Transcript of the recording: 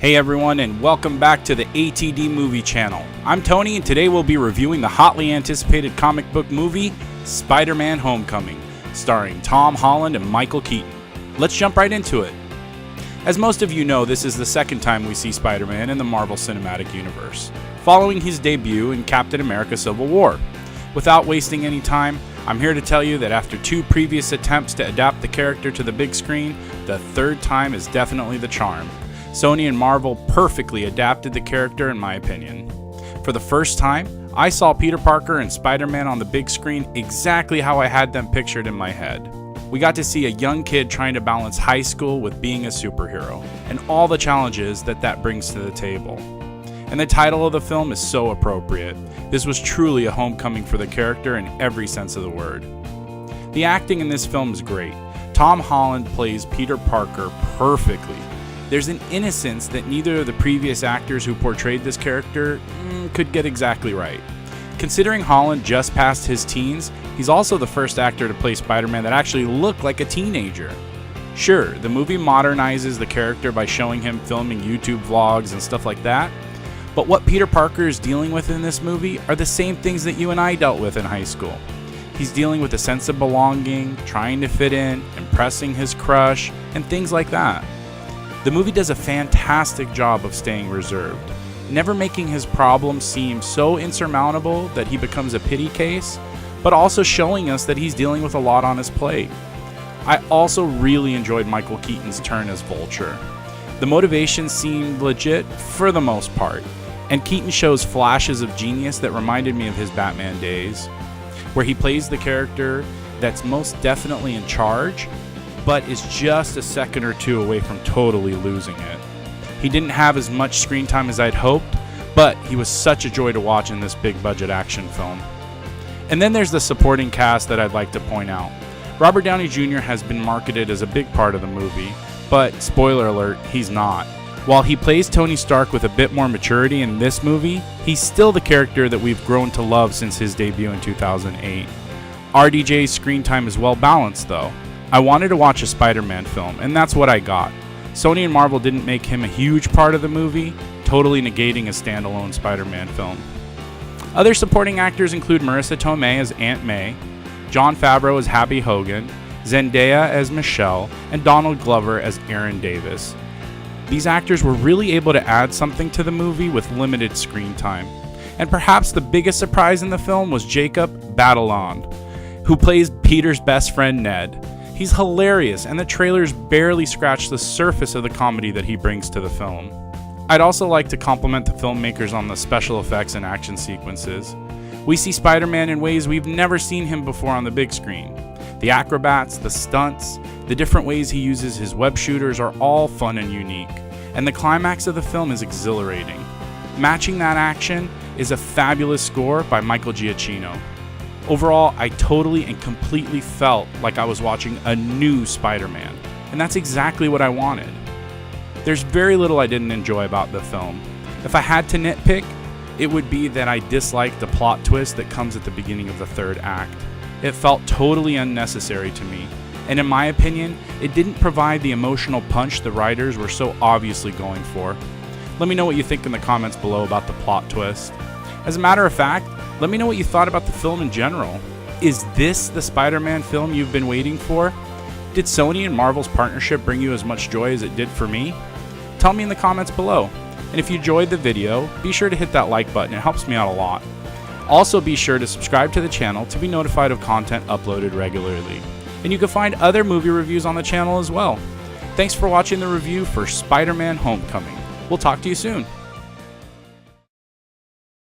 Hey everyone, and welcome back to the ATD Movie Channel. I'm Tony, and today we'll be reviewing the hotly anticipated comic book movie, Spider-Man Homecoming, starring Tom Holland and Michael Keaton. Let's jump right into it. As most of you know, this is the second time we see Spider-Man in the Marvel Cinematic Universe, following his debut in Captain America: Civil War. Without wasting any time, I'm here to tell you that after two previous attempts to adapt the character to the big screen, the third time is definitely the charm. Sony and Marvel perfectly adapted the character in my opinion. For the first time, I saw Peter Parker and Spider-Man on the big screen exactly how I had them pictured in my head. We got to see a young kid trying to balance high school with being a superhero, and all the challenges that brings to the table. And the title of the film is so appropriate. This was truly a homecoming for the character in every sense of the word. The acting in this film is great. Tom Holland plays Peter Parker perfectly. There's an innocence that neither of the previous actors who portrayed this character could get exactly right. Considering Holland just passed his teens, he's also the first actor to play Spider-Man that actually looked like a teenager. Sure, the movie modernizes the character by showing him filming YouTube vlogs and stuff like that, but what Peter Parker is dealing with in this movie are the same things that you and I dealt with in high school. He's dealing with a sense of belonging, trying to fit in, impressing his crush, and things like that. The movie does a fantastic job of staying reserved, never making his problems seem so insurmountable that he becomes a pity case, but also showing us that he's dealing with a lot on his plate. I also really enjoyed Michael Keaton's turn as Vulture. The motivation seemed legit for the most part, and Keaton shows flashes of genius that reminded me of his Batman days, where he plays the character that's most definitely in charge, but is just a second or two away from totally losing it. He didn't have as much screen time as I'd hoped, but he was such a joy to watch in this big budget action film. And then there's the supporting cast that I'd like to point out. Robert Downey Jr. has been marketed as a big part of the movie, but spoiler alert, he's not. While he plays Tony Stark with a bit more maturity in this movie, he's still the character that we've grown to love since his debut in 2008. RDJ's screen time is well balanced though. I wanted to watch a Spider-Man film, and that's what I got. Sony and Marvel didn't make him a huge part of the movie, totally negating a standalone Spider-Man film. Other supporting actors include Marissa Tomei as Aunt May, Jon Favreau as Happy Hogan, Zendaya as Michelle, and Donald Glover as Aaron Davis. These actors were really able to add something to the movie with limited screen time. And perhaps the biggest surprise in the film was Jacob Batalon, who plays Peter's best friend Ned. He's hilarious, and the trailers barely scratch the surface of the comedy that he brings to the film. I'd also like to compliment the filmmakers on the special effects and action sequences. We see Spider-Man in ways we've never seen him before on the big screen. The acrobats, the stunts, the different ways he uses his web shooters are all fun and unique, and the climax of the film is exhilarating. Matching that action is a fabulous score by Michael Giacchino. Overall, I totally and completely felt like I was watching a new Spider-Man, and that's exactly what I wanted. There's very little I didn't enjoy about the film. If I had to nitpick, it would be that I disliked the plot twist that comes at the beginning of the third act. It felt totally unnecessary to me, and in my opinion, it didn't provide the emotional punch the writers were so obviously going for. Let me know what you think in the comments below about the plot twist. As a matter of fact, let me know what you thought about the film in general. Is this the Spider-Man film you've been waiting for? Did Sony and Marvel's partnership bring you as much joy as it did for me? Tell me in the comments below. And if you enjoyed the video, be sure to hit that like button, it helps me out a lot. Also be sure to subscribe to the channel to be notified of content uploaded regularly. And you can find other movie reviews on the channel as well. Thanks for watching the review for Spider-Man Homecoming. We'll talk to you soon.